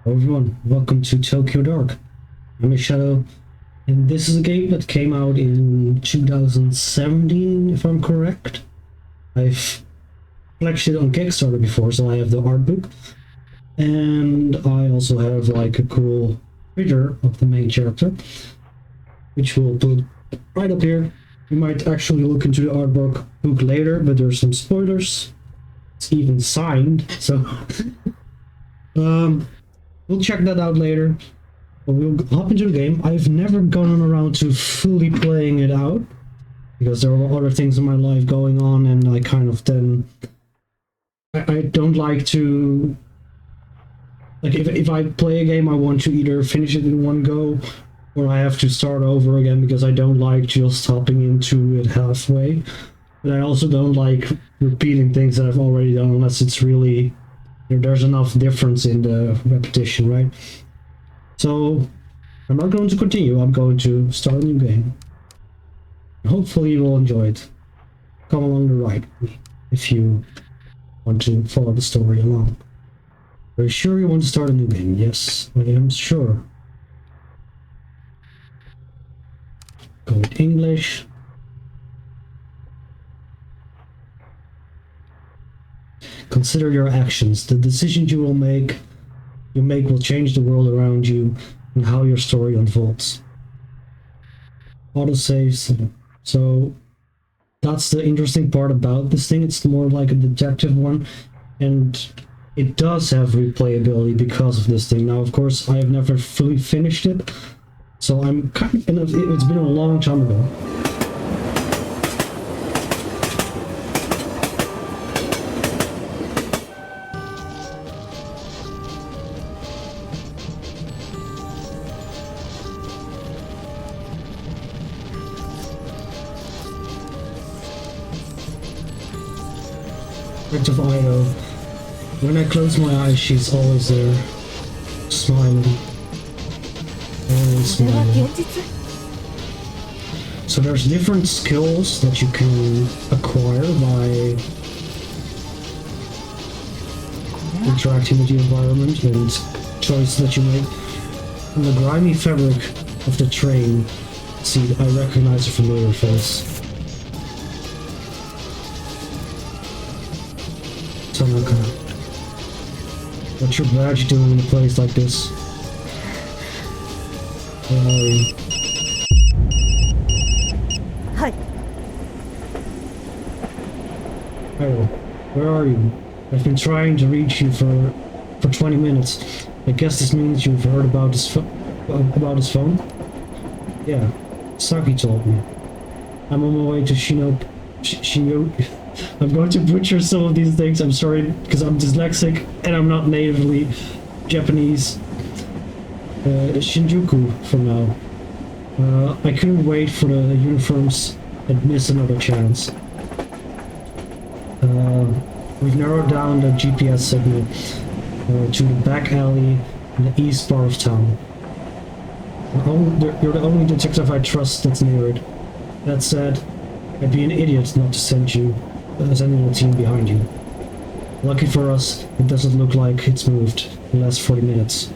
Hello everyone, welcome to Tokyo Dark. I'm a Shadow, and this is a game that came out in 2017, if I'm correct. I've pledged it on Kickstarter before, so I have the art book, and I also have like a cool picture of the main character, which we'll put right up here. You might actually look into the art book later, but there's some spoilers. It's even signed, so we'll check that out later. But we'll hop into the game. I've never gone around to fully playing it out because there were other things in my life going on, and I kind of then I don't like to, like, if I play a game, I want to either finish it in one go or I have to start over again because I don't like just hopping into it halfway. But I also don't like repeating things that I've already done unless it's really there's enough difference in the repetition, right? So I'm not going to continue. I'm going to start a new game. Hopefully you will enjoy it. Come along the ride with me if you want to follow the story along. Are you sure you want to start a new game? Yes, I am sure. Go with English. Consider your actions. The decisions you make will change the world around you and how your story unfolds. Autosaves. So that's the interesting part about this thing. It's more like a detective one, and it does have replayability because of this thing. Now, of course, I have never fully finished it, so I'm kind of, it's been a long time ago. Of Ido. When I close my eyes, she's always there, smiling. Always smiling. So there's different skills that you can acquire by interacting with the environment and choices that you make. From the grimy fabric of the train seat, I recognize a familiar face. Tanaka. What's your badge doing in a place like this? Where are you? Hi. Hello. Where are you? I've been trying to reach you for 20 minutes. I guess this means you've heard about his phone? Yeah. Saki told me. I'm on my way to Shinobi. I'm going to butcher some of these things, I'm sorry, because I'm dyslexic and I'm not natively Japanese. Shinjuku for now. I couldn't wait for the uniforms and miss another chance. We've narrowed down the GPS signal to the back alley in the east part of town. You're the only detective I trust that's near it. That said, I'd be an idiot not to send a team behind you. Lucky for us, it doesn't look like it's moved in the last 40 minutes.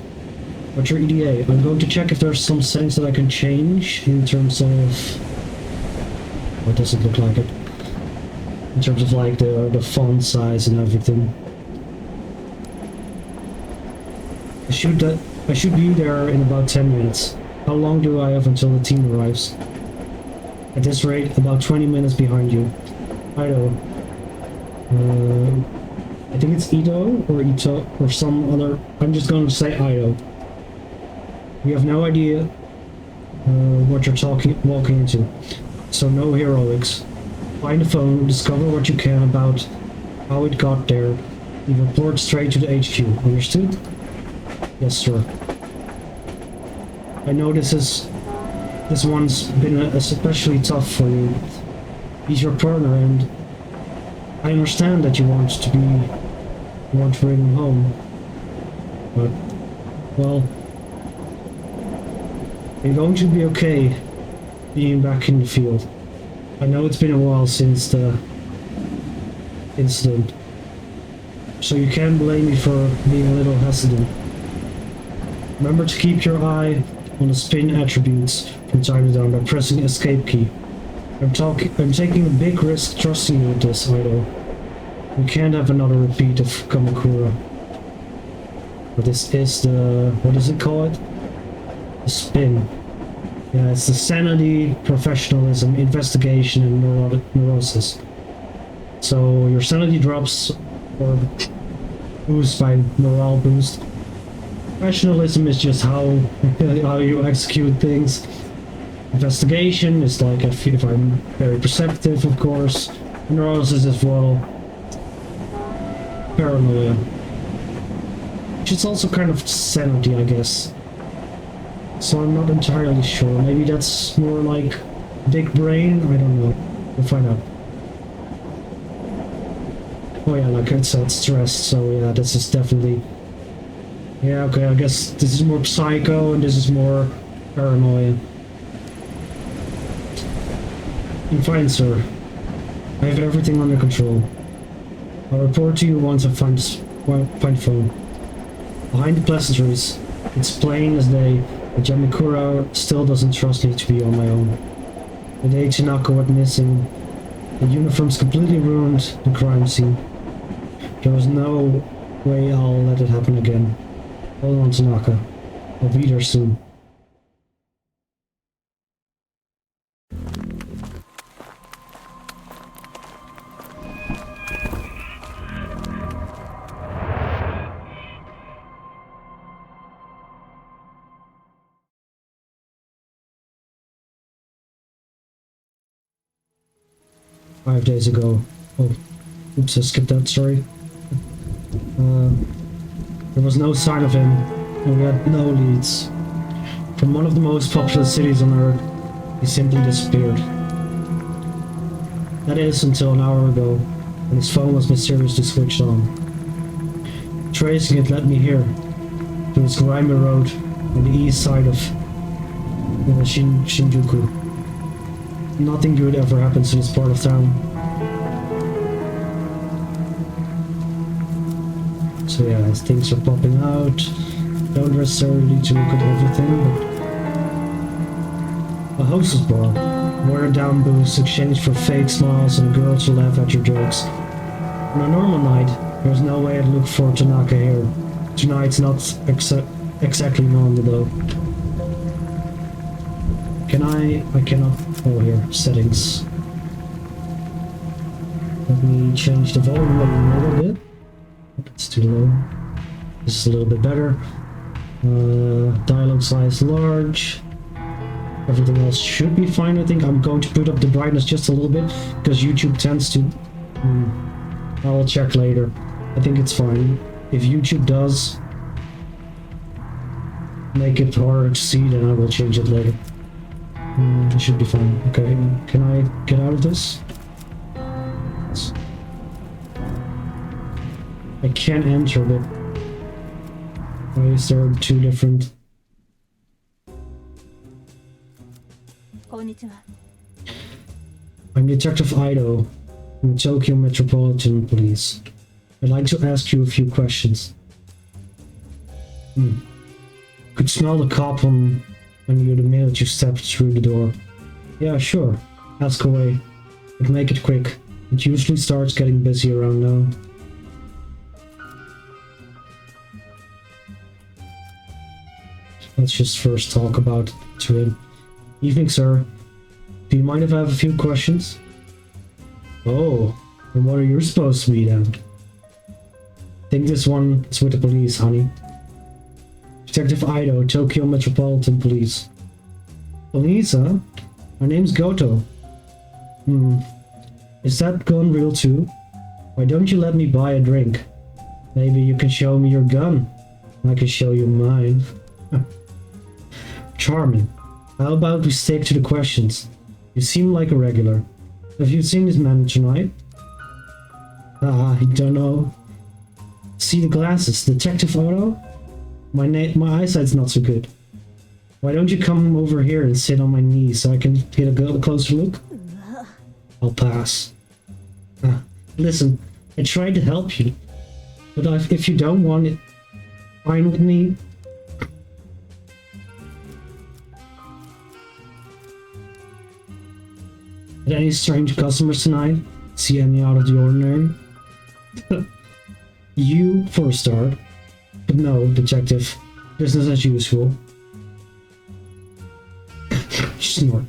What's your EDA? I'm going to check if there's some settings that I can change in terms of... What does it look like? In terms of like the font size and everything. I should be there in about 10 minutes. How long do I have until the team arrives? At this rate, about 20 minutes behind you. Ido. I think it's Ito or Ito or some other. I'm just going to say Ido. We have no idea what you're walking into, so no heroics. Find the phone, discover what you can about how it got there, and report straight to the HQ. Understood? Yes, sir. I know this one's been especially tough for you. He's your partner, and I understand that you want to bring him home, but, well, you're going to be okay being back in the field. I know it's been a while since the incident, so you can't blame me for being a little hesitant. Remember to keep your eye on the spin attributes from time to time by pressing escape key. I'm taking a big risk trusting you with this, Ido. We can't have another repeat of Kamakura. But this is the... what does it call it? The spin. Yeah, it's the sanity, professionalism, investigation, and neurosis. So your sanity drops or boost by morale boost. Professionalism is just how you execute things. Investigation is like if I'm very perceptive, of course. Neurosis as well. Paranoia. Which is also kind of sanity, I guess. So I'm not entirely sure. Maybe that's more like big brain? I don't know. We'll find out. Oh yeah, like I said, stressed, so yeah, this is definitely... Yeah, okay, I guess this is more psycho and this is more paranoia. I'm fine, sir. I have everything under control. I'll report to you once I find phone. Behind the pleasantries, it's plain as day that Yamikura still doesn't trust me to be on my own. The day Tanaka went missing, the uniform's completely ruined the crime scene. There was no way I'll let it happen again. Hold on, Tanaka. I'll be there soon. "5 days ago." Oh, oops, I skipped that story. There was no sign of him, and we had no leads. From one of the most populous cities on Earth, he simply disappeared. That is, until an hour ago, when his phone was mysteriously switched on. Tracing it led me here, to this grimy road on the east side of Shinjuku. Nothing good ever happens in this part of town. So yeah, as things are popping out, don't necessarily need to look at everything, but... A hostess ball. Watered down booths exchanged for fake smiles and girls to laugh at your jokes. On a normal night, there's no way I'd look for Tanaka here. Tonight's not exactly normal though. I cannot... Oh, here, settings. Let me change the volume a little bit. It's too low. This is a little bit better. Dialogue size large. Everything else should be fine, I think. I'm going to put up the brightness just a little bit, because YouTube tends to... I'll check later. I think it's fine. If YouTube does make it harder to see, then I will change it later. It should be fine. Okay, can I get out of this? I can't enter, but why is there two different? I'm Detective Ido from Tokyo Metropolitan Police. I'd like to ask you a few questions. Could smell the cop on you the minute you stepped through the door. Yeah, sure. Ask away. But make it quick. It usually starts getting busy around now. Let's just first talk about to him. Evening, sir. Do you mind if I have a few questions? Oh, and what are you supposed to be then? I think this one is with the police, honey. Detective Ido, Tokyo Metropolitan Police. Police, huh? My name's Goto. Is that gun real too? Why don't you let me buy a drink? Maybe you can show me your gun. I can show you mine. Charming. How about we stick to the questions? You seem like a regular. Have you seen this man tonight? I don't know. See the glasses, Detective Otto? My eyesight's not so good. Why don't you come over here and sit on my knee so I can get a closer look? I'll pass. Listen, I tried to help you, but if you don't want it, fine with me. Had any strange customers tonight? See any out of the ordinary? You, for a start. But no, detective. Business as usual. Snort.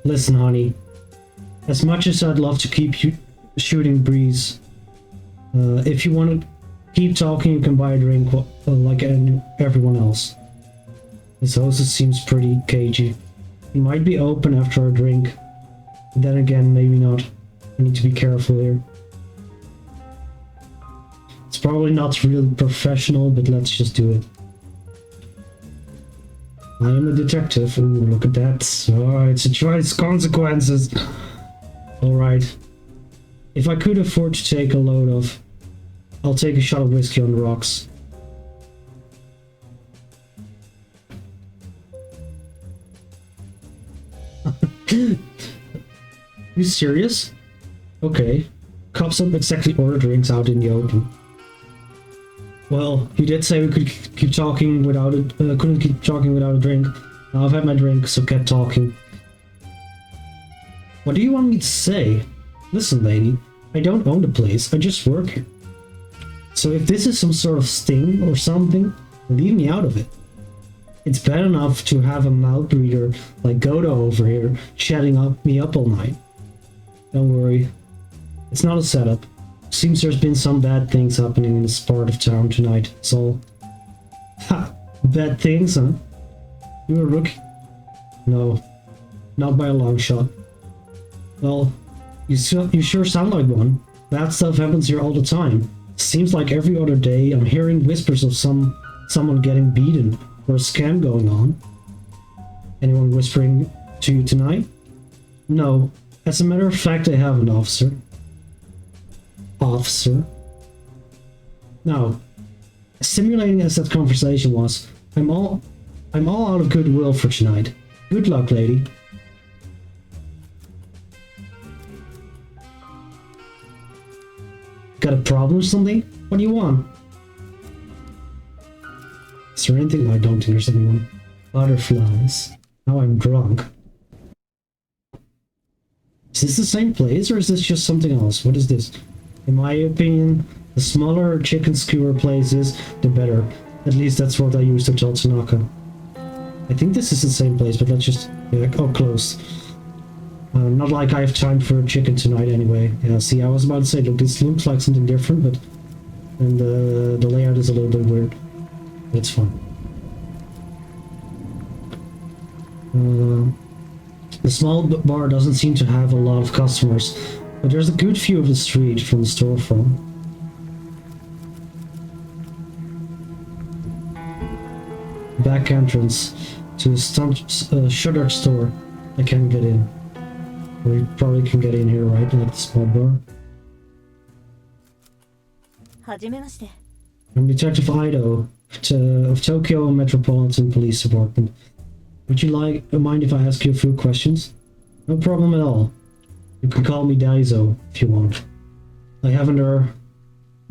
Listen, honey. As much as I'd love to keep you shooting breeze, if you want to keep talking, you can buy a drink like everyone else. This hostess seems pretty cagey. He might be open after a drink. But then again, maybe not. I need to be careful here. It's probably not really professional, but let's just do it. I am a detective. Ooh, look at that. Oh, it's a choice consequences. Alright. If I could afford to take a load of, I'll take a shot of whiskey on the rocks. You serious? Okay. Cops don't exactly order drinks out in the open. Well, you did say we could keep talking without it. Couldn't keep talking without a drink. Now I've had my drink, so get talking. What do you want me to say? Listen, lady, I don't own the place. I just work here. So if this is some sort of sting or something, leave me out of it. It's bad enough to have a mouth breather like Godo over here chatting me up all night. Don't worry. It's not a setup. Seems there's been some bad things happening in this part of town tonight, so... Ha! Bad things, huh? You a rookie? No. Not by a long shot. Well, you sure sound like one. Bad stuff happens here all the time. Seems like every other day I'm hearing whispers of someone getting beaten or a scam going on. Anyone whispering to you tonight? No. As a matter of fact, I haven't, officer. Officer? Now, as stimulating as that conversation was, I'm all out of goodwill for tonight. Good luck, lady. Got a problem or something? What do you want? Is there anything? I don't think there's anyone. Butterflies. Now I'm drunk. Is this the same place or is this just something else? What is this? In my opinion, the smaller chicken skewer place is, the better. At least that's what I used to tell Tanaka. I think this is the same place, but let's just... oh, close. Not like I have time for a chicken tonight anyway. Yeah, see, I was about to say, look, this looks like something different, but... And the layout is a little bit weird. But it's fun. The small bar doesn't seem to have a lot of customers, but there's a good view of the street from the storefront. Back entrance to a shuttered store. I can't get in. Or you probably can get in here, right? Like the small bar. I'm Detective Ido of Tokyo Metropolitan Police Department. Would you mind if I ask you a few questions? No problem at all. You can call me Daizo if you want. I haven't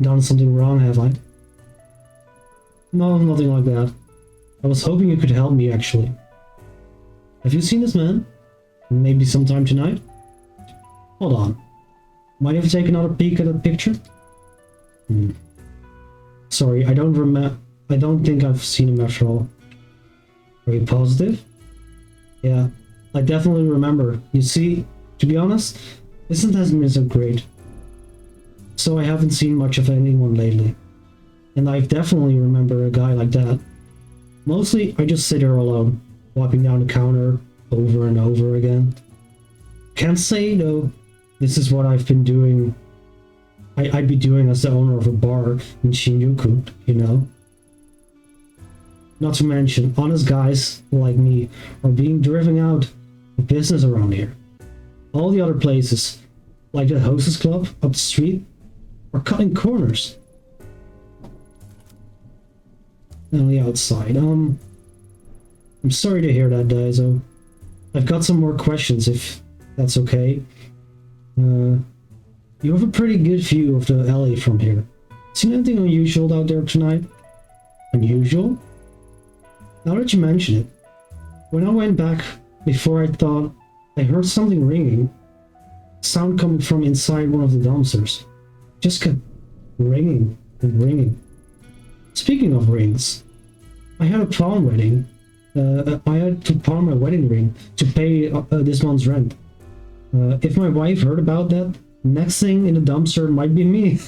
done something wrong, have I? No, nothing like that. I was hoping you could help me, actually. Have you seen this man? Maybe sometime tonight? Hold on. Might have taken another peek at the picture? Sorry, I don't think I've seen him after all. Are you positive? Yeah, I definitely remember. You see, to be honest, business hasn't been so great. So I haven't seen much of anyone lately. And I definitely remember a guy like that. Mostly, I just sit there alone, wiping down the counter over and over again. Can't say, though, this is what I've been doing. I'd be doing as the owner of a bar in Shinjuku, you know? Not to mention, honest guys like me are being driven out of business around here. All the other places, like the Hostess Club up the street, are cutting corners. On the outside, I'm sorry to hear that, Daizo. I've got some more questions, if that's okay. You have a pretty good view of the alley from here. Seen anything unusual out there tonight? Unusual? Now that you mention it. When I went back before, I thought I heard something ringing. Sound coming from inside one of the dumpsters. Just kept ringing and ringing. Speaking of rings, I had a pawn wedding. I had to pawn my wedding ring to pay this month's rent. If my wife heard about that, next thing in the dumpster might be me.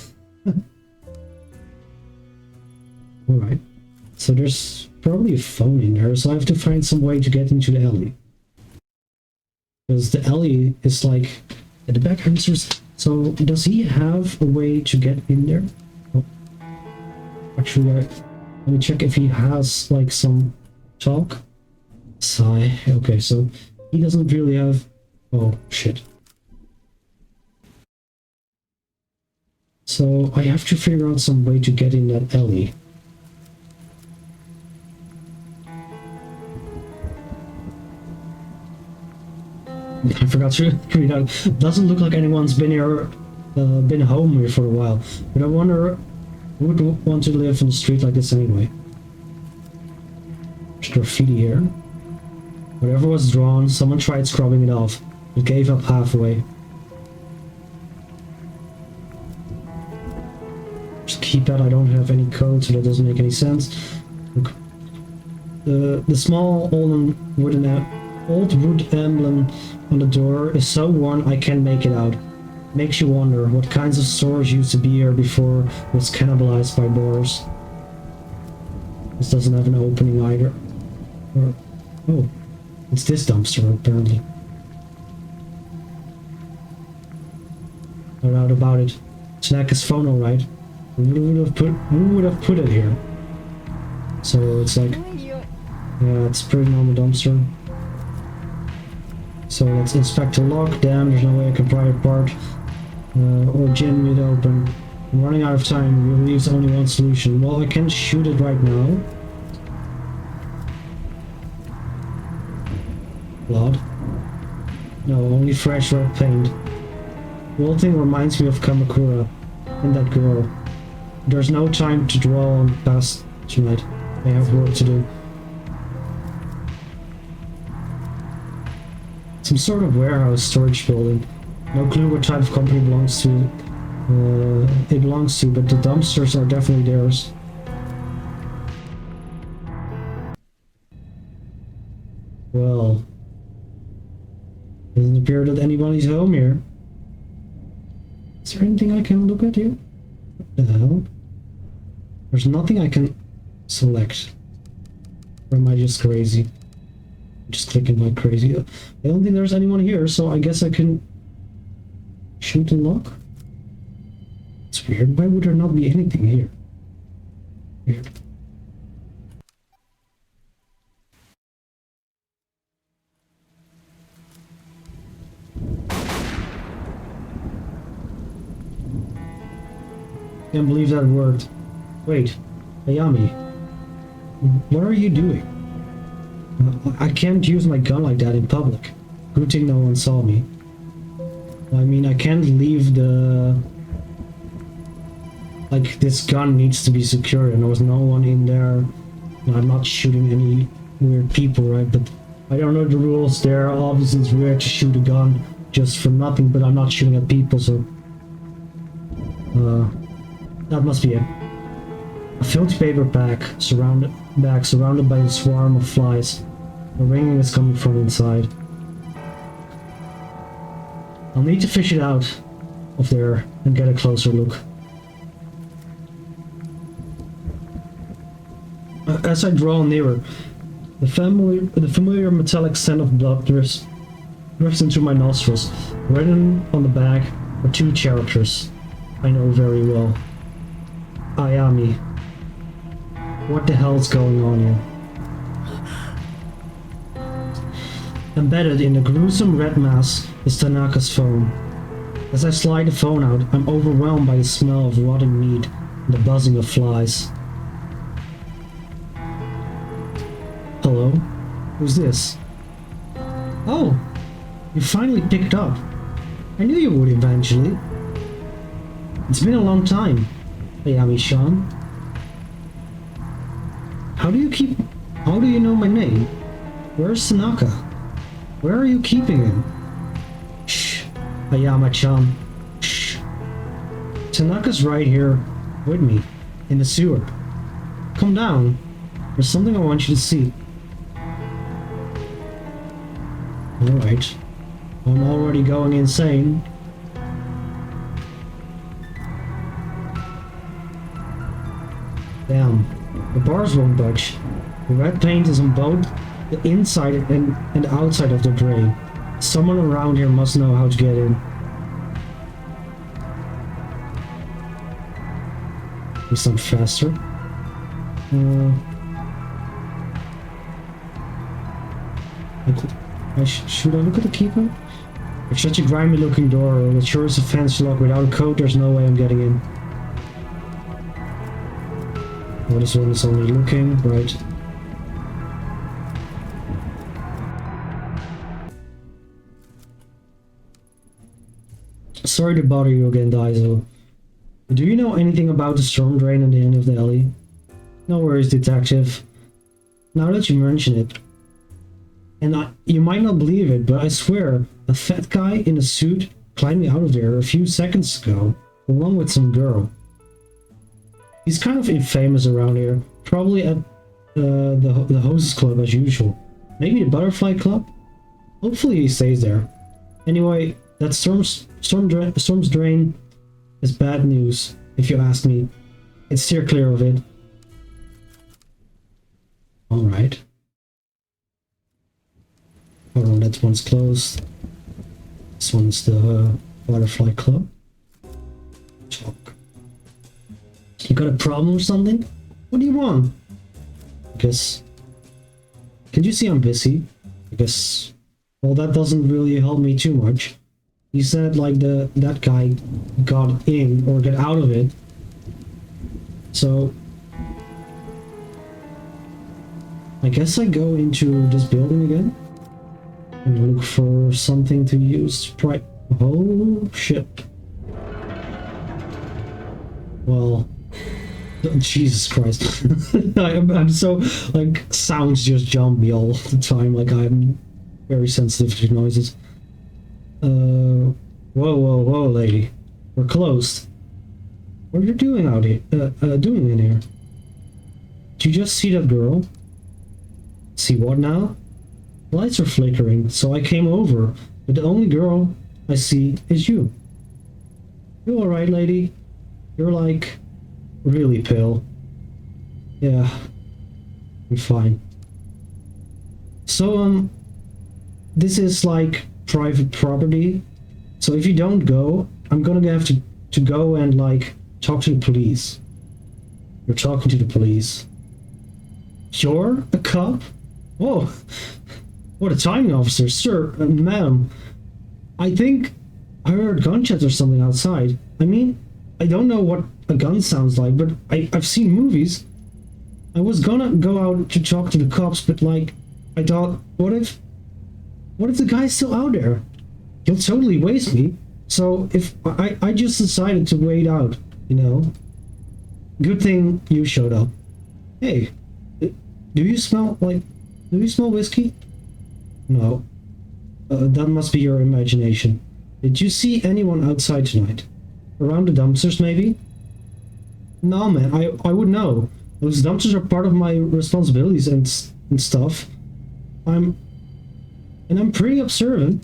Alright, so there's probably a phone in there, so I have to find some way to get into the alley. Because the alley is like at the back entrance. So does he have a way to get in there? Oh. Actually, let me check if he has like some talk. Sigh. Okay, so he doesn't really have... Oh, shit. So I have to figure out some way to get in that alley. I forgot to read out. Doesn't look like anyone's been here, been home here for a while. But I wonder who would want to live on the street like this anyway. There's graffiti here. Whatever was drawn, someone tried scrubbing it off. It gave up halfway. Just keep that. I don't have any code, so that doesn't make any sense. Look. The small old wood emblem on the door is so worn I can't make it out. Makes you wonder what kinds of stores used to be here before it was cannibalized by doors. This doesn't have an opening either. Oh, it's this dumpster apparently. No doubt about it. Snack is phone, alright. Who would have put it here? So it's like, yeah, it's pretty normal dumpster. So let's inspect the lock. Damn, there's no way I can pry it apart. Or jam it open. I'm running out of time. It leaves only one solution. Well, I can't shoot it right now. Blood? No, only fresh red paint. The whole thing reminds me of Kamakura and that girl. There's no time to dwell on past tonight. I have work to do. Some sort of warehouse storage building. No clue what type of company it belongs to, but the dumpsters are definitely theirs. Well, doesn't appear that anybody's home here. Is there anything I can look at here? What the hell? There's nothing I can select. Or am I just crazy? Just clicking like crazy. I don't think there's anyone here, so I guess I can shoot and lock. It's weird. Why would there not be anything here? Weird. Can't believe that worked. Wait, Ayami, what are you doing? I can't use my gun like that in public. Good thing no one saw me. I mean, I can't leave the... Like, this gun needs to be secure and there was no one in there. I'm not shooting any weird people, right? But I don't know the rules there. Obviously it's weird to shoot a gun just for nothing, but I'm not shooting at people, so... that must be it. A filthy paper bag surrounded by a swarm of flies. The ringing is coming from inside. I'll need to fish it out of there and get a closer look. As I draw nearer, the familiar metallic scent of blood drifts into my nostrils. Written on the bag are two characters I know very well. Ayami. What the hell's going on here? Embedded in the gruesome red mass is Tanaka's phone. As I slide the phone out, I'm overwhelmed by the smell of rotting meat and the buzzing of flies. Hello? Who's this? Oh! You finally picked up. I knew you would eventually. It's been a long time, Ayami-san. How do you know my name? Where's Tanaka? Where are you keeping him? Shh. Ayama-chan. Shh. Tanaka's right here with me, in the sewer. Come down. There's something I want you to see. Alright. I'm already going insane. Damn. The bars won't budge. The red paint is on both the inside and outside of the drain. Someone around here must know how to get in. Be some faster. Should I look at the keypad? It's such a grimy looking door. It sure is a fancy lock. Without a code, there's no way I'm getting in. Oh, this one is only looking, right. Sorry to bother you again, Daiso. Do you know anything about the storm drain at the end of the alley? No worries, detective. Now that you mention it, and you might not believe it, but I swear, a fat guy in a suit climbed me out of there a few seconds ago, along with some girl. He's kind of infamous around here, probably at the hostess club as usual. Maybe the butterfly club? Hopefully he stays there. Anyway, that storm's drain is bad news, if you ask me. It's steer clear of it. Alright. Hold on, that one's closed. This one's the butterfly club. Talk. You got a problem or something? What do you want? I guess... Can you see I'm busy? I guess... Well, that doesn't really help me too much. You said like that guy got in or get out of it. So... I guess I go into this building again. And look for something to use to pry... Oh, shit. Well... Jesus Christ. I'm so... Like, sounds just jump me all the time. Like, I'm very sensitive to noises. Whoa, whoa, lady. We're closed. What are you doing out here? Doing in here? Did you just see that girl? See what now? The lights are flickering, so I came over, but the only girl I see is you. You alright, lady? You're like... really pale. Yeah. I'm fine. So, this is like private property. So if you don't go, I'm gonna have to go and like talk to the police. You're talking to the police. You're a cop? Whoa. What a timing, officer. Sir, ma'am. I think I heard gunshots or something outside. I mean, I don't know what a gun sounds like, but I've seen movies. I was gonna go out to talk to the cops, but like, I thought, what if the guy's still out there? He'll totally waste me. So if I just decided to wait out, you know. Good thing you showed up. Hey, do you smell whiskey? No. That must be your imagination. Did you see anyone outside tonight? Around the dumpsters, maybe? No, man, I would know. Those dumpsters are part of my responsibilities and stuff. I'm pretty observant.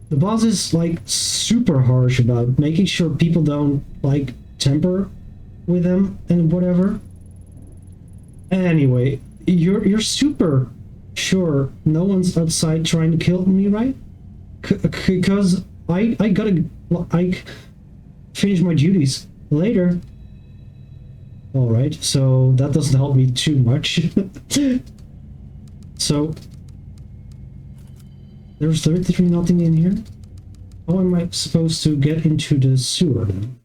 The boss is, like, super harsh about making sure people don't, like, tamper with them and whatever. Anyway, you're super sure no one's outside trying to kill me, right? Because I gotta finish my duties later. Alright, so that doesn't help me too much. So there's literally nothing in here. How am I supposed to get into the sewer then?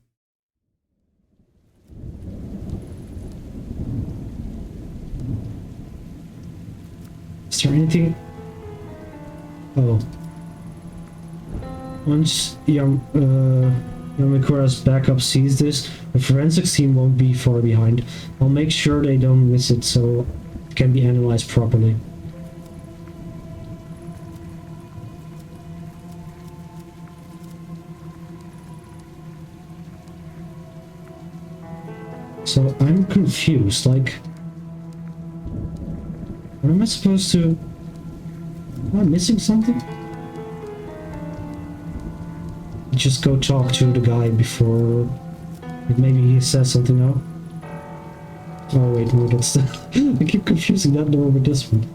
Is there anything? Oh. Once Yamikura's backup sees this, the forensics team won't be far behind. I'll make sure they don't miss it so it can be analyzed properly. So I'm confused, like... What am I supposed to... Am I missing something? Just go talk to the guy before... Like maybe he says something now. Oh wait, no, that's... I keep confusing that door with this one.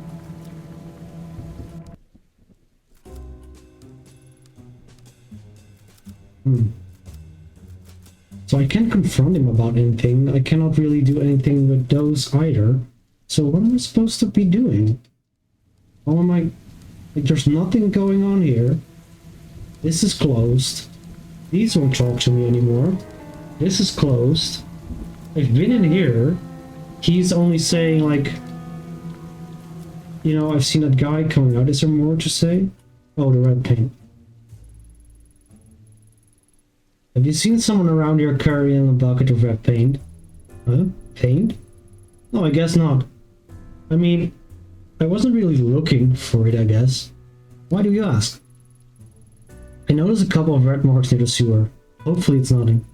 So I can't confront him about anything. I cannot really do anything with those either. So what am I supposed to be doing? How am I... Like, there's nothing going on here. This is closed. These won't talk to me anymore. This is closed. I've been in here. He's only saying, like... You know, I've seen that guy coming out. Is there more to say? Oh, the red paint. Have you seen someone around here carrying a bucket of red paint? Huh? Paint? No, I guess not. I mean, I wasn't really looking for it, I guess. Why do you ask? I noticed a couple of red marks near the sewer. Hopefully it's nothing.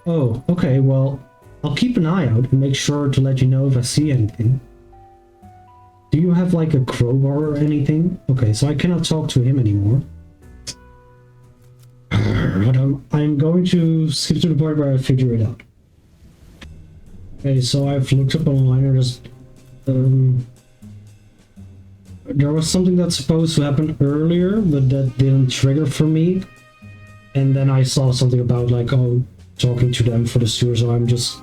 Oh, okay, well, I'll keep an eye out and make sure to let you know if I see anything. Do you have like a crowbar or anything? Okay, so I cannot talk to him anymore. But I'm going to skip to the part where I figure it out. Okay, so I've looked up online and just... there was something that's supposed to happen earlier, but that didn't trigger for me. And then I saw something about like, oh, talking to them for the sewer, so I'm just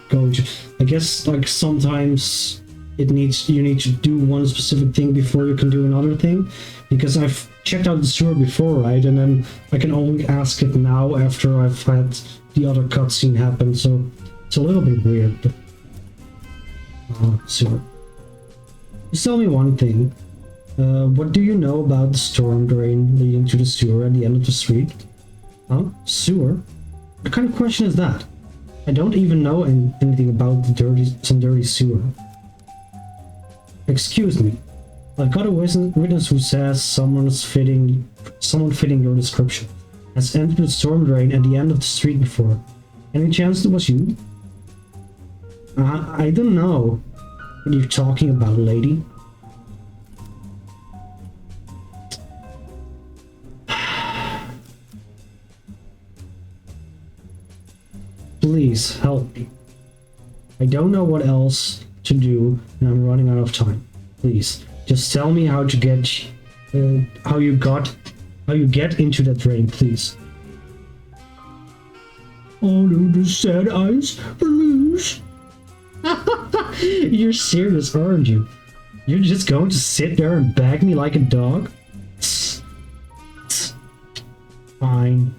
going to... I guess like sometimes you need to do one specific thing before you can do another thing. Because I've checked out the sewer before, right? And then I can only ask it now after I've had the other cutscene happen, so it's a little bit weird, but... sewer. Just tell me one thing. What do you know about the storm drain leading to the sewer at the end of the street? Huh? Sewer? What kind of question is that? I don't even know anything about some dirty sewer. Excuse me. I've got a witness who says someone fitting your description has entered the storm drain at the end of the street before. Any chance it was you? I don't know what you're talking about, lady. Please help me. I don't know what else to do and I'm running out of time. Please. Just tell me how to get, how you get into that drain, please. All of the sad eyes, please. You're serious, aren't you? You're just going to sit there and beg me like a dog? Fine.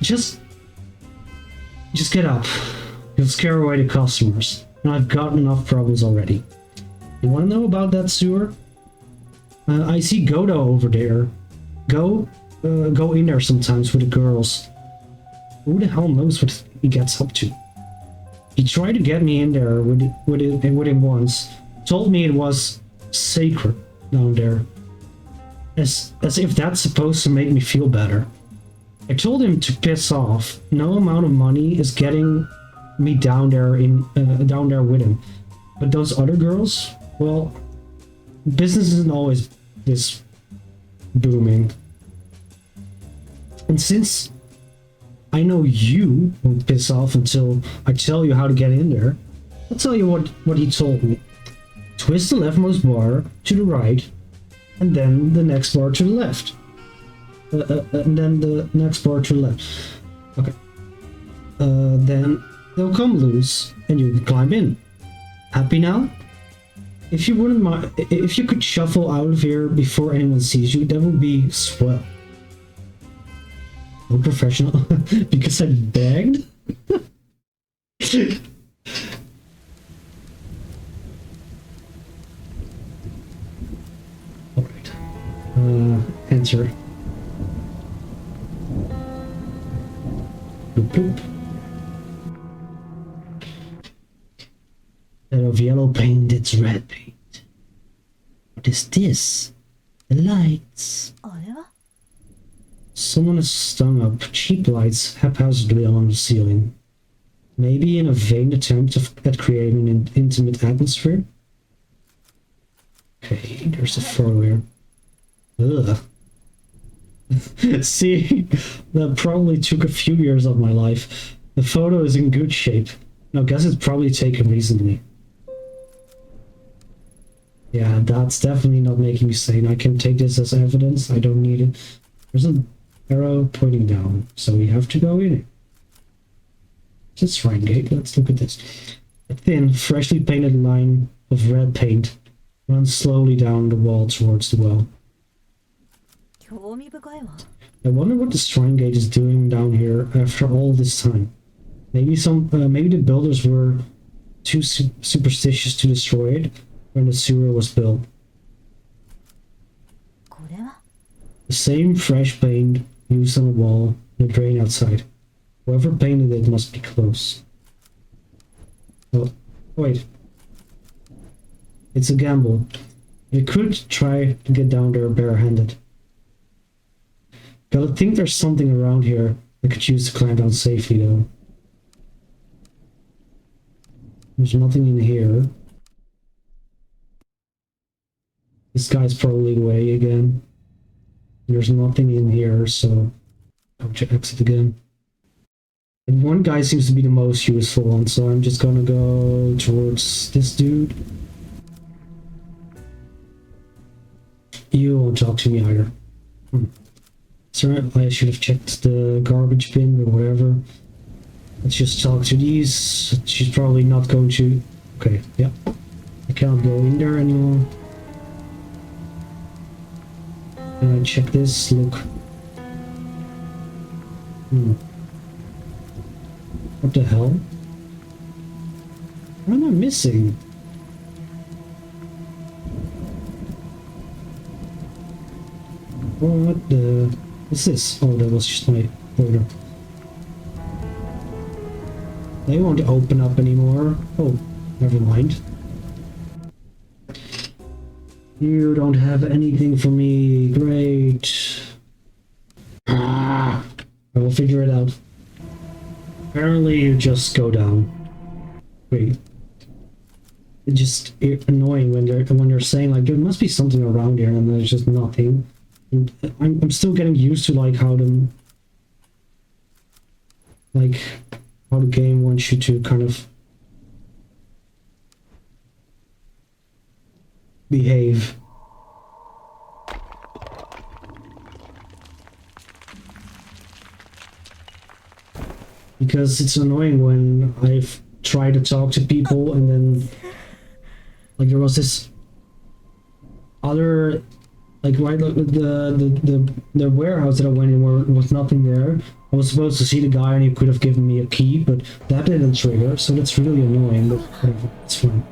Just get up. You'll scare away the customers, and I've got enough problems already. You want to know about that sewer? I see Godo over there. Go in there sometimes with the girls. Who the hell knows what he gets up to? He tried to get me in there with him once. Told me it was sacred down there. As if that's supposed to make me feel better. I told him to piss off. No amount of money is getting me down there with him. But those other girls, well, business isn't always this booming. And since I know you won't piss off until I tell you how to get in there, I'll tell you what he told me. Twist the leftmost bar to the right, and then the next bar to the left. And then the next bar to the left. Okay. Then they'll come loose, and you can climb in. Happy now? If you wouldn't mind, if you could shuffle out of here before anyone sees you, that would be swell. No professional, because I begged. All right. Enter. Bloop, bloop. Instead of yellow paint, it's red paint. What is this? The lights. Someone has strung up cheap lights haphazardly along the ceiling. Maybe in a vain attempt at creating an intimate atmosphere? Okay, there's a photo here. Ugh. See, that probably took a few years of my life. The photo is in good shape. I guess it's probably taken recently. Yeah, that's definitely not making me sane. I can take this as evidence. I don't need it. There's an arrow pointing down, so we have to go in it. It's a shrine gate. Let's look at this. A thin, freshly painted line of red paint runs slowly down the wall towards the well. I wonder what the shrine gate is doing down here after all this time. Maybe maybe the builders were too superstitious to destroy it when the sewer was built. The same fresh paint used on the wall and the drain outside. Whoever painted it must be close. Oh, wait. It's a gamble. We could try to get down there barehanded. Gotta think there's something around here I could use to climb down safely though. There's nothing in here. This guy's probably away again. There's nothing in here, so I'll exit again. And one guy seems to be the most useful one, so I'm just gonna go towards this dude. You won't talk to me either. Sorry, I should have checked the garbage bin or whatever. Let's just talk to these. She's probably not going to... Okay, yeah. I cannot go in there anymore. Can I check this? Look. What the hell? What am I missing? What the... What's this? Oh, that was just my order. They won't open up anymore. Oh, never mind. You don't have anything for me. Great. I will figure it out. Apparently you just go down. Wait. It's just annoying when they're saying like there must be something around here and there's just nothing. And I'm still getting used to like how the game wants you to kind of behave. Because it's annoying when I've tried to talk to people and then like there was this other like right the warehouse that I went in where there was nothing there. I was supposed to see the guy and he could have given me a key, but that didn't trigger, so that's really annoying, but whatever, it's fine.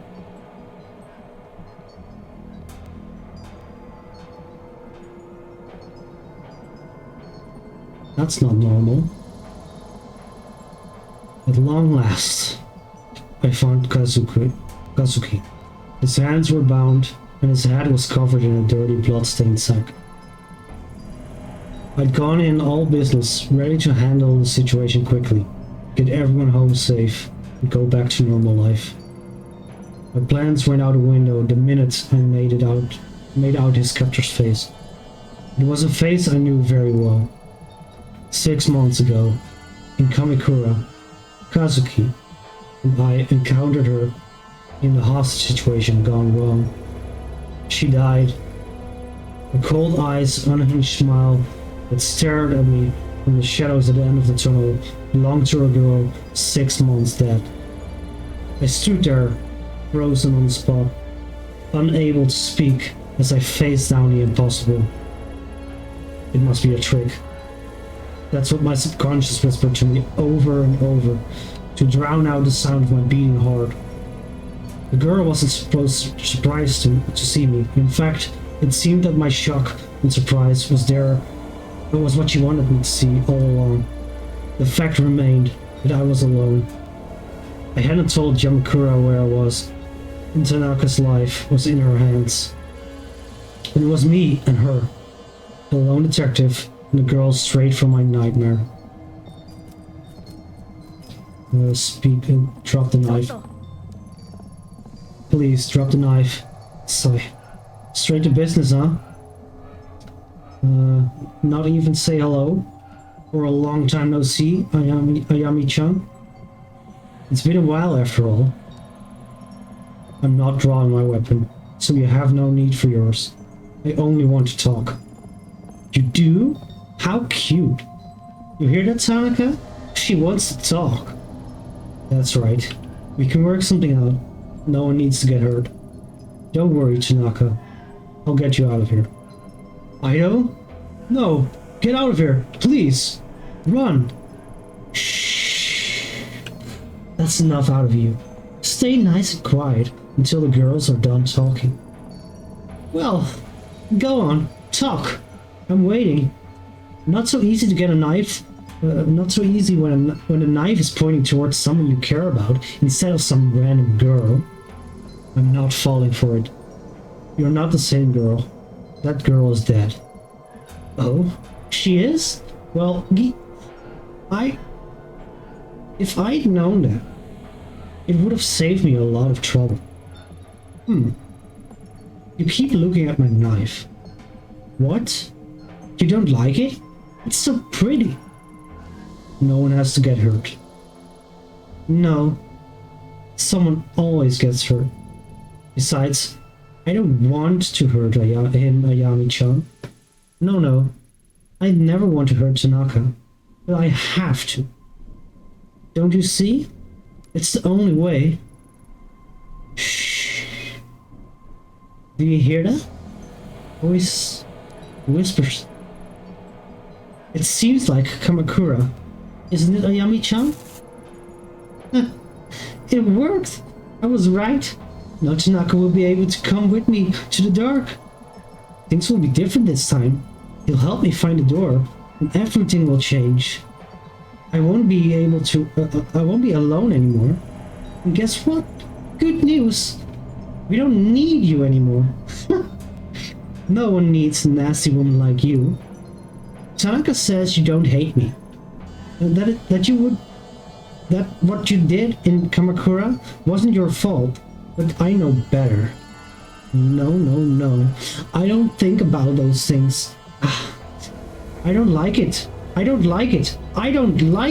That's not normal. At long last, I found Kazuki. His hands were bound, and his head was covered in a dirty blood-stained sack. I'd gone in all business, ready to handle the situation quickly, get everyone home safe, and go back to normal life. My plans went out the window the minute I made out his captor's face. It was a face I knew very well. 6 months ago, in Kamikura, Kazuki and I encountered her in a hostage situation gone wrong. She died. Her cold eyes, unhinged smile that stared at me from the shadows at the end of the tunnel belonged to a girl 6 months dead. I stood there, frozen on the spot, unable to speak as I faced down the impossible. It must be a trick. That's what my subconscious whispered to me over and over, to drown out the sound of my beating heart. The girl wasn't surprised to see me. In fact, it seemed that my shock and surprise was what she wanted me to see all along. The fact remained that I was alone. I hadn't told Yamakura where I was, and Tanaka's life was in her hands. It was me and her, the lone detective, and the girl straight from my nightmare. Drop the knife. Please, drop the knife. Sorry. Straight to business, huh? Not even say hello? For a long time no see, Ayami-chan? It's been a while after all. I'm not drawing my weapon, so you have no need for yours. I only want to talk. You do? How cute. You hear that, Tanaka? She wants to talk. That's right. We can work something out. No one needs to get hurt. Don't worry, Tanaka. I'll get you out of here. Ido? No! Get out of here! Please! Run! Shh! That's enough out of you. Stay nice and quiet until the girls are done talking. Well, go on. Talk. I'm waiting. Not so easy to get a knife. Not so easy when a knife is pointing towards someone you care about instead of some random girl. I'm not falling for it. You're not the same girl. That girl is dead. Oh? She is? Well, if I'd known that, it would have saved me a lot of trouble. You keep looking at my knife. What? You don't like it? It's so pretty. No one has to get hurt. No. Someone always gets hurt. Besides, I don't want to hurt him, Ayami-chan. No. I never want to hurt Tanaka. But I have to. Don't you see? It's the only way. Shh. Do you hear that? Voice whispers. It seems like Kamakura. Isn't it, Ayami-chan? It worked! I was right. Now Tanaka will be able to come with me to the dark. Things will be different this time. He'll help me find the door, and everything will change. I won't be alone anymore. And guess what? Good news! We don't need you anymore. No one needs a nasty woman like you. Tanaka says you don't hate me. And that what you did in Kamakura wasn't your fault. But I know better. No. I don't think about those things. I don't like it. I don't like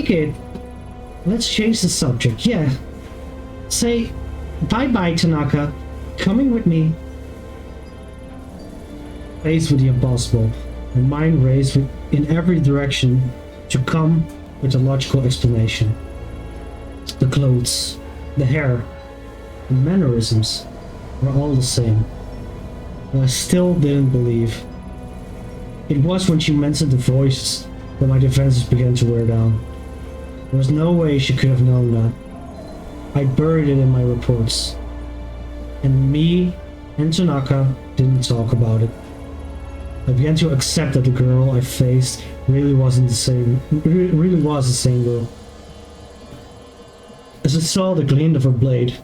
it. Let's change the subject. Yeah. Say bye-bye, Tanaka. Coming with me. Faced with the impossible, my mind raced in every direction to come with a logical explanation. The clothes, the hair, the mannerisms were all the same. But I still didn't believe. It was when she mentioned the voices that my defenses began to wear down. There was no way she could have known that. I buried it in my reports. And me and Tanaka didn't talk about it. I began to accept that the girl I faced really was the same girl. As I saw the glint of her blade,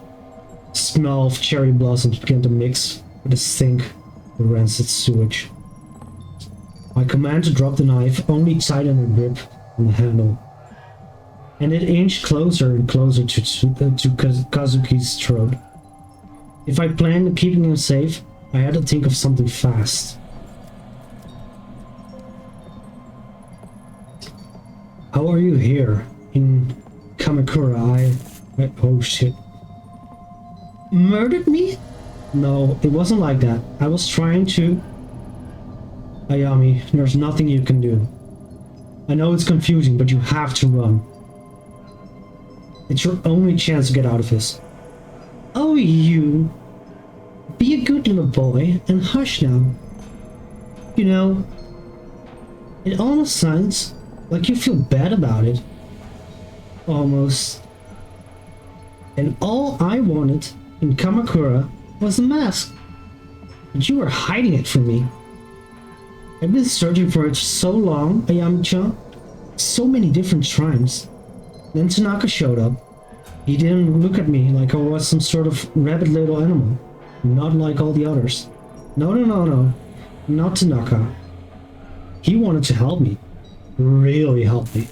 the smell of cherry blossoms began to mix with the stink of rancid sewage. My command to drop the knife only tightened her grip on the handle, and it inched closer and closer to Kazuki's throat. If I planned on keeping him safe, I had to think of something fast. How are you here in Kamakura? Oh shit. Murdered me? No, it wasn't like that. I was trying to... Ayami, there's nothing you can do. I know it's confusing, but you have to run. It's your only chance to get out of this. Oh, you... Be a good little boy and hush now. You know, it almost sounds like you feel bad about it. Almost. And all I wanted in Kamakura was a mask. But you were hiding it from me. I've been searching for it so long, Ayami-chan. So many different times. Then Tanaka showed up. He didn't look at me like I was some sort of rabid little animal. Not like all the others. No. Not Tanaka. He wanted to help me. Really help me.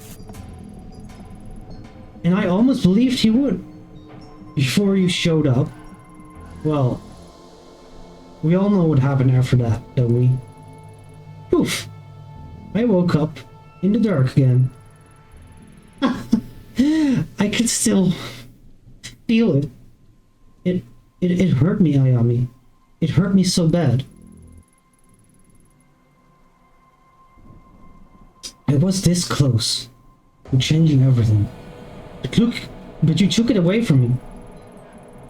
And I almost believed he would. Before you showed up. Well, we all know what happened after that, don't we? Poof! I woke up in the dark again. I could still feel it. It hurt me, Ayami. It hurt me so bad. I was this close to changing everything. But you took it away from me.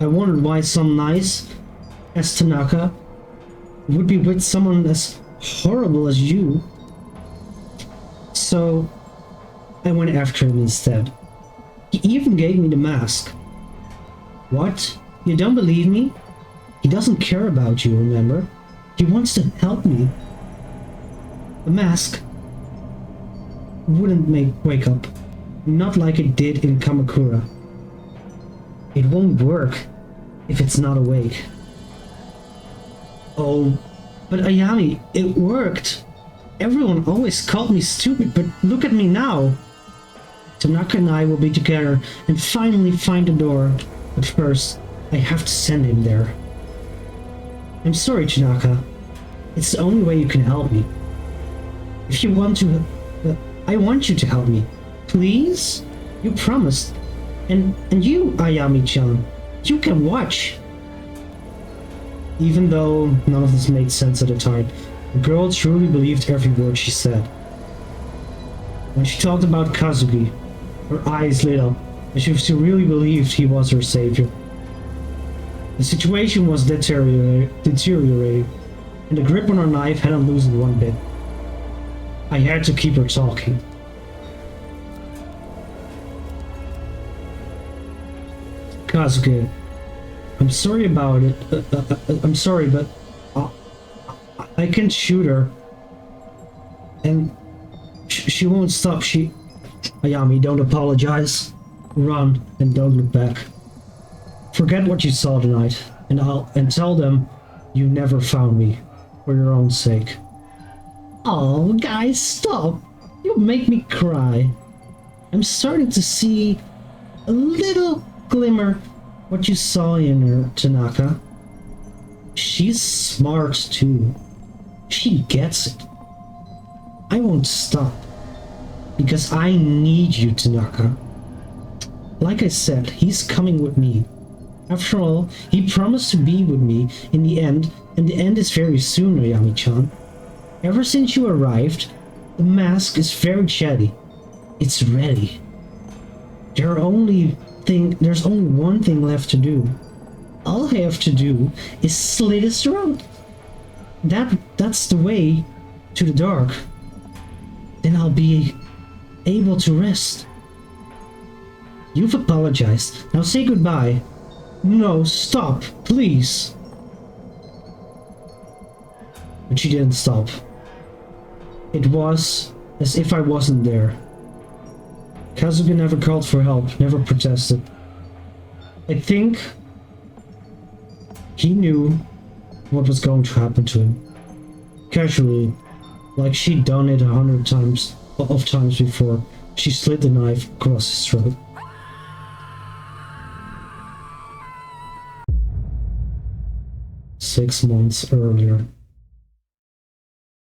I wondered why some nice as Tanaka would be with someone as horrible as you. So I went after him instead. He even gave me the mask. What? You don't believe me? He doesn't care about you, remember? He wants to help me. The mask wouldn't wake up. Not like it did in Kamakura. It won't work if it's not awake. Oh, but Ayami, it worked. Everyone always called me stupid, but look at me now. Tanaka and I will be together and finally find the door. But first, I have to send him there. I'm sorry, Tanaka. It's the only way you can help me. If you want to... I want you to help me. Please? You promised. And you, Ayami-chan, you can watch. Even though none of this made sense at the time, the girl truly believed every word she said. When she talked about Kazuki, her eyes lit up, and she really believed he was her savior. The situation was deteriorating, and the grip on her knife hadn't loosened one bit. I had to keep her talking. Kazuki, I'm sorry about it. I'm sorry, but I can shoot her. And she won't stop. Ayami, don't apologize. Run and don't look back. Forget what you saw tonight, and tell them you never found me, for your own sake. Oh, guys, stop! You make me cry. I'm starting to see a little glimmer what you saw in her, Tanaka. She's smart too. She gets it. I won't stop. Because I need you, Tanaka. Like I said, he's coming with me. After all, he promised to be with me in the end, and the end is very soon, Ayami-chan. Ever since you arrived, the mask is very chatty. It's ready. There's only one thing left to do. All I have to do is slit his throat. That's the way to the dark. Then I'll be able to rest. You've apologized. Now say goodbye. No, stop, please. But she didn't stop. It was as if I wasn't there. Kazuki never called for help, never protested. I think he knew what was going to happen to him. Casually, like she'd done it 100 times before, she slid the knife across his throat. Six months earlier.